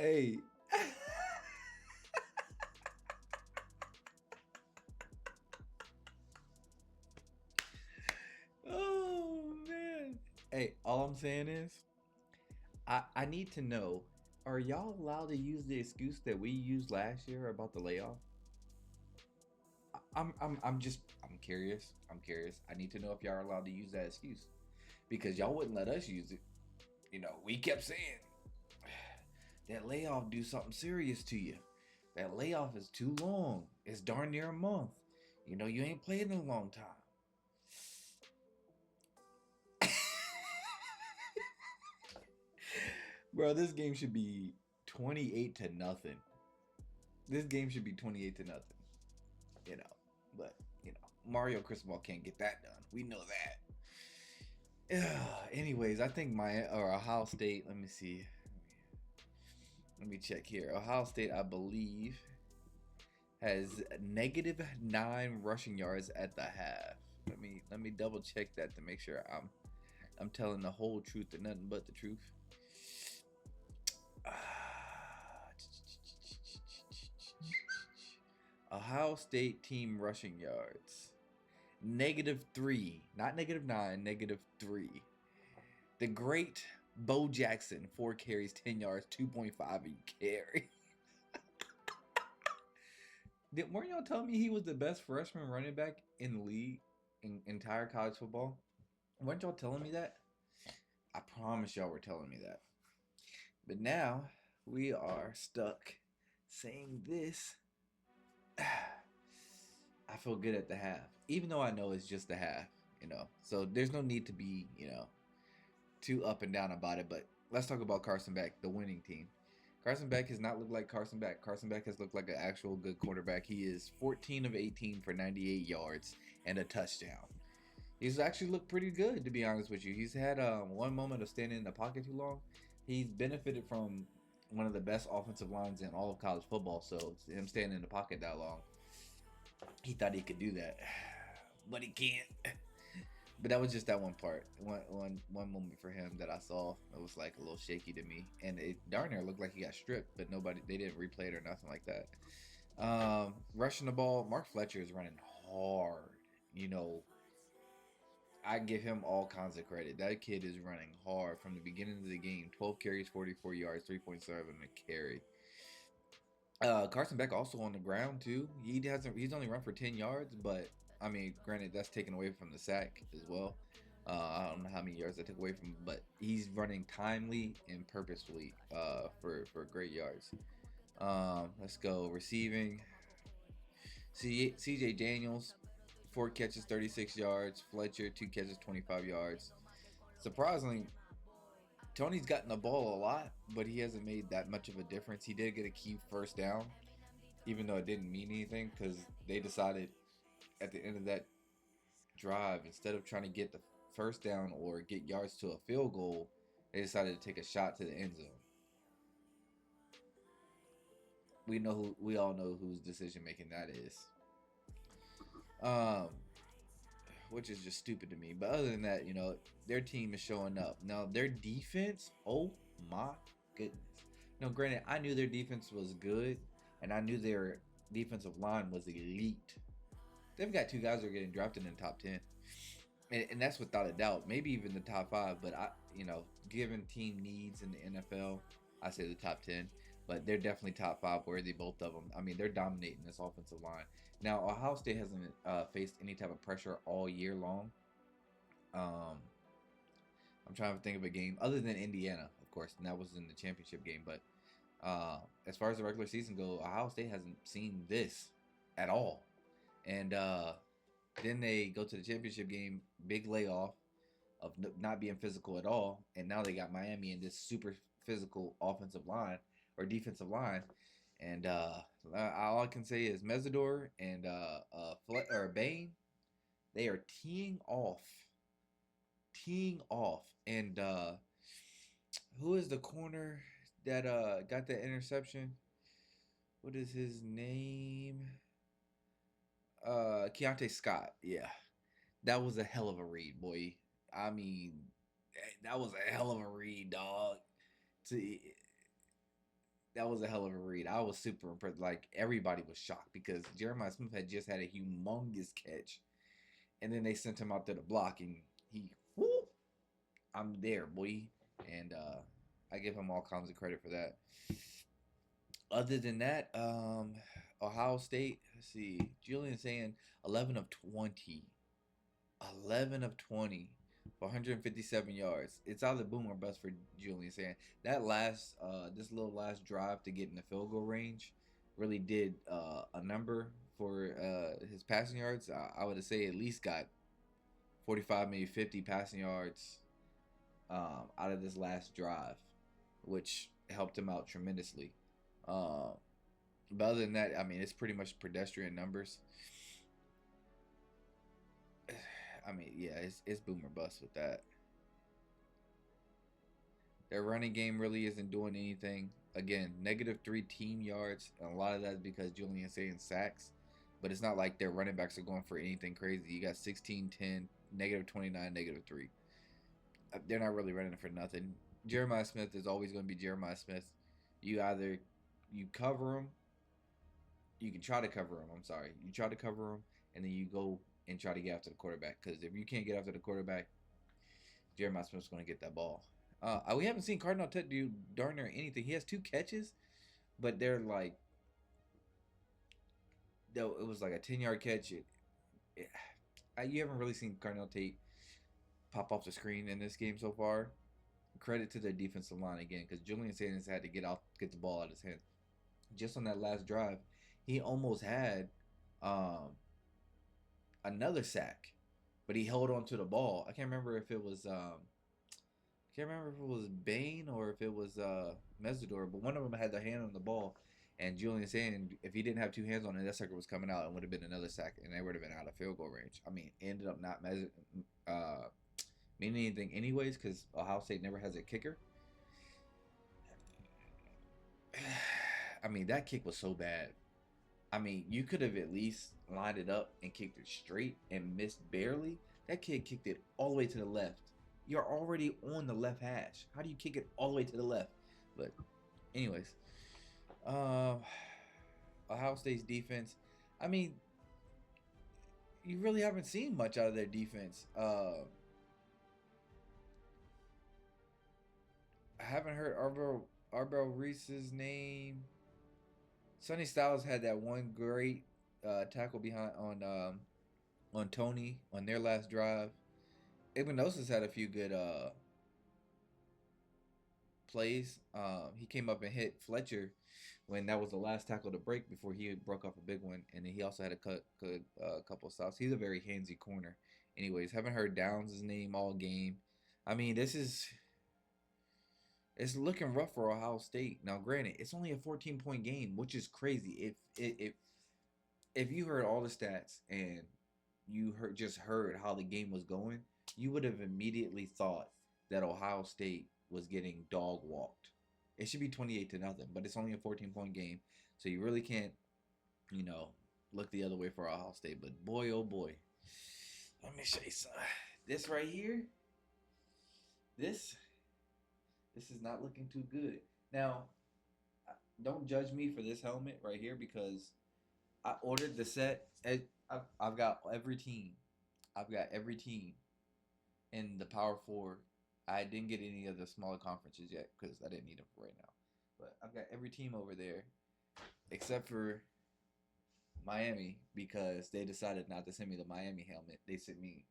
Hey. Oh man. Hey, all I'm saying is I need to know, are y'all allowed to use the excuse that we used last year about the layoff? I'm curious. I'm curious. I need to know if y'all are allowed to use that excuse. Because y'all wouldn't let us use it. We kept saying that layoff do something serious to you. That layoff is too long. It's darn near a month. You ain't played in a long time. Bro, this game should be 28 to nothing. This game should be 28 to nothing. You know, but Mario Cristobal can't get that done. We know that. Anyways, I think my or Ohio State. Let me see. Let me check here. Ohio State, I believe, has -9 rushing yards at the half. Let me double check that to make sure I'm telling the whole truth and nothing but the truth. Ohio State team rushing yards. -3, not -9, -3. The great Bo Jackson, 4 carries, 10 yards, 2.5 a carry. Weren't y'all telling me he was the best freshman running back in the league in entire college football? Weren't y'all telling me that? I promise y'all were telling me that. But now we are stuck saying this. I feel good at the half, even though I know it's just the half. So there's no need to be, too up and down about it. But let's talk about Carson Beck, the winning team. Carson Beck has not looked like Carson Beck. Carson Beck has looked like an actual good quarterback. He is 14 of 18 for 98 yards and a touchdown. He's actually looked pretty good, to be honest with you. He's had one moment of standing in the pocket too long. He's benefited from one of the best offensive lines in all of college football. So him standing in the pocket that long, he thought he could do that, but he can't. But that was just that one part, one moment for him that I saw. It was like a little shaky to me, and it darn near looked like he got stripped, but they didn't replay it or nothing like that. Rushing the ball, Mark Fletcher is running hard. I give him all kinds of credit. That kid is running hard from the beginning of the game. 12 carries, 44 yards, 3.7 a carry. Carson Beck also on the ground too. He's only run for 10 yards, but I mean, granted, that's taken away from the sack as well. I don't know how many yards I took away from him, but he's running timely and purposefully for great yards. Let's go receiving. CJ Daniels, 4 catches, 36 yards. Fletcher, 2 catches, 25 yards. Surprisingly, Tony's gotten the ball a lot, but he hasn't made that much of a difference. He did get a key first down, even though it didn't mean anything because they decided at the end of that drive, instead of trying to get the first down or get yards to a field goal, they decided to take a shot to the end zone. We all know whose decision making that is. Um, which is just stupid to me. But other than that, their team is showing up. Now their defense, oh my goodness. No, granted, I knew their defense was good, and I knew their defensive line was elite. They've got 2 guys that are getting drafted in the top 10. And that's without a doubt. Maybe even the top 5. But given team needs in the NFL, I say the top 10. But they're definitely top 5 worthy, both of them. I mean, they're dominating this offensive line. Now, Ohio State hasn't faced any type of pressure all year long. Um, I'm trying to think of a game other than Indiana, of course, and that was in the championship game. But as far as the regular season go, Ohio State hasn't seen this at all. And then they go to the championship game, big layoff of not being physical at all, and now they got Miami in this super physical offensive line or defensive line, and all I can say is Mesidor and Bain, they are teeing off, and who is the corner that got that interception? What is his name? Keontae Scott. Yeah, that was a hell of a read, boy. I mean, that was a hell of a read, dog. To that was a hell of a read. I was super impressed. Like everybody was shocked because Jeremiah Smith had just had a humongous catch, and then they sent him out to the block, and he, whoop, I'm there, boy, and I give him all kinds of credit for that. Other than that, Ohio State. Let's see, Julian saying 11 of 20, 11 of 20 for 157 yards. It's either boom or bust for Julian saying that this little last drive to get in the field goal range really did a number for his passing yards. I would say at least got 45, maybe 50 passing yards out of this last drive, which helped him out tremendously. Uh, but other than that, I mean, it's pretty much pedestrian numbers. I mean, yeah, it's boom or bust with that. Their running game really isn't doing anything. Again, -3 team yards, and a lot of that is because Julian saying sacks. But it's not like their running backs are going for anything crazy. You got 16, 10, -29, -3. They're not really running for nothing. Jeremiah Smith is always going to be Jeremiah Smith. You either you cover him, you can try to cover him. I'm sorry, you try to cover him, and then you go and try to get after the quarterback. Because if you can't get after the quarterback, Jeremiah Smith's going to get that ball. We haven't seen Cardinal Tech do darn near anything. He has 2 catches, but they're like, though it was like a 10-yard catch. You haven't really seen Cardinal Tate pop off the screen in this game so far. Credit to their defensive line again, because Julian Sanders had to get the ball out of his hand. Just on that last drive, he almost had um, another sack, but he held on to the ball. I can't remember if it was Bain or if it was Mesidor, but one of them had their hand on the ball. And Julian saying if he didn't have 2 hands on it, that sucker was coming out and would have been another sack, and they would have been out of field goal range. I mean, ended up not meaning anything anyways because Ohio State never has a kicker. I mean, that kick was so bad. I mean, you could have at least lined it up and kicked it straight and missed barely. That kid kicked it all the way to the left. You're already on the left hash. How do you kick it all the way to the left? But, anyways, Ohio State's defense. I mean, you really haven't seen much out of their defense. I haven't heard Arbel Reese's name. Sonny Styles had that one great tackle behind on Tony on their last drive. Ignosis had a few good plays. He came up and hit Fletcher when that was the last tackle to break before he broke off a big one, and then he also had a couple of stops. He's a very handsy corner. Anyways, haven't heard Downs' name all game. I mean, it's looking rough for Ohio State. Now, granted, it's only a 14-point game, which is crazy. If you heard all the stats and you heard how the game was going, you would have immediately thought that Ohio State was getting dog walked. It should be 28-0, but it's only a 14-point game, so you really can't, look the other way for Ohio State. But boy, oh boy, let me show you something. This right here, this is not looking too good. Now, don't judge me for this helmet right here because I ordered the set. I've got every team. I've got every team in the Power Four. I didn't get any of the smaller conferences yet because I didn't need them for right now. But I've got every team over there except for Miami because they decided not to send me the Miami helmet. They sent me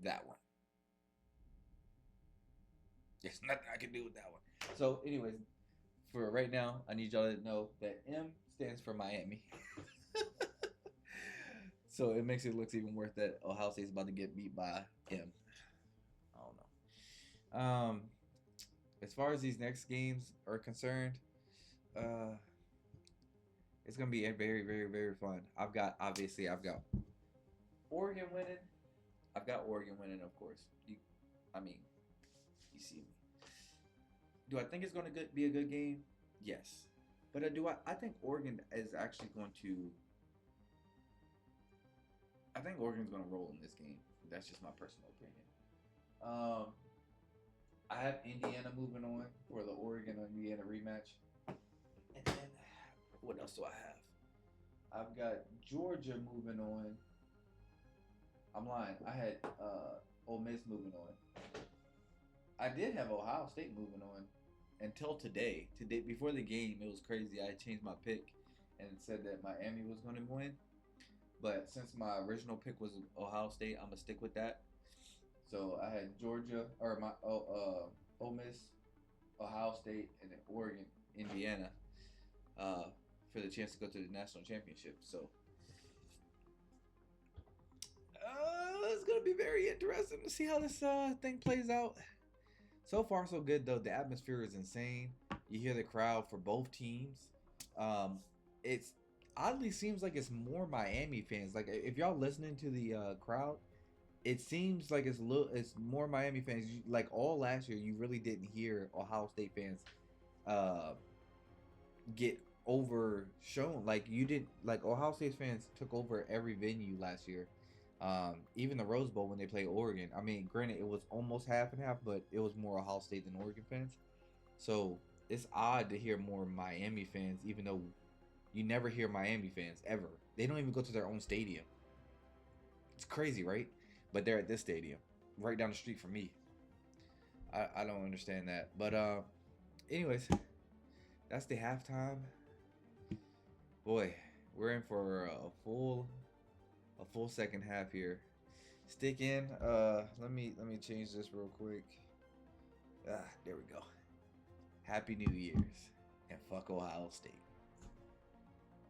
that one. There's nothing I can do with that one. So, anyways, for right now, I need y'all to know that M stands for Miami. So it makes it look even worse that Ohio State's about to get beat by M. I don't know. As far as these next games are concerned, it's gonna be very, very, very fun. I've got Oregon winning. I've got Oregon winning, of course. You see me. Do I think it's going to be a good game? Yes. But I think Oregon is actually going to. I think Oregon's going to roll in this game. That's just my personal opinion. I have Indiana moving on for the Oregon-Indiana rematch. And And then what else do I have? I've got Georgia moving on. I'm lying. I had Ole Miss moving on. I did have Ohio State moving on until today. Today, before the game, it was crazy. I changed my pick and said that Miami was going to win. But since my original pick was Ohio State, I'm gonna stick with that. So I had Georgia or my Ole Miss, Ohio State, and then Oregon, Indiana, uh, for the chance to go to the national championship. So it's gonna be very interesting to see how this thing plays out. So far, so good though. The atmosphere is insane. You hear the crowd for both teams. It's oddly seems like it's more Miami fans. Like if y'all listening to the crowd, it seems like it's more Miami fans. Like all last year, you really didn't hear Ohio State fans uh, get overshown. Like you didn't like Ohio State fans took over every venue last year. Even the Rose Bowl when they played Oregon. I mean, granted, it was almost half and half, but it was more Ohio State than Oregon fans. So it's odd to hear more Miami fans, even though you never hear Miami fans ever. They don't even go to their own stadium. It's crazy, right? But they're at this stadium, right down the street from me. I don't understand that. But anyways, that's the halftime. Boy, we're in for a full second half here. Stick in. Let me change this real quick. There we go. Happy New Year's and fuck Ohio State.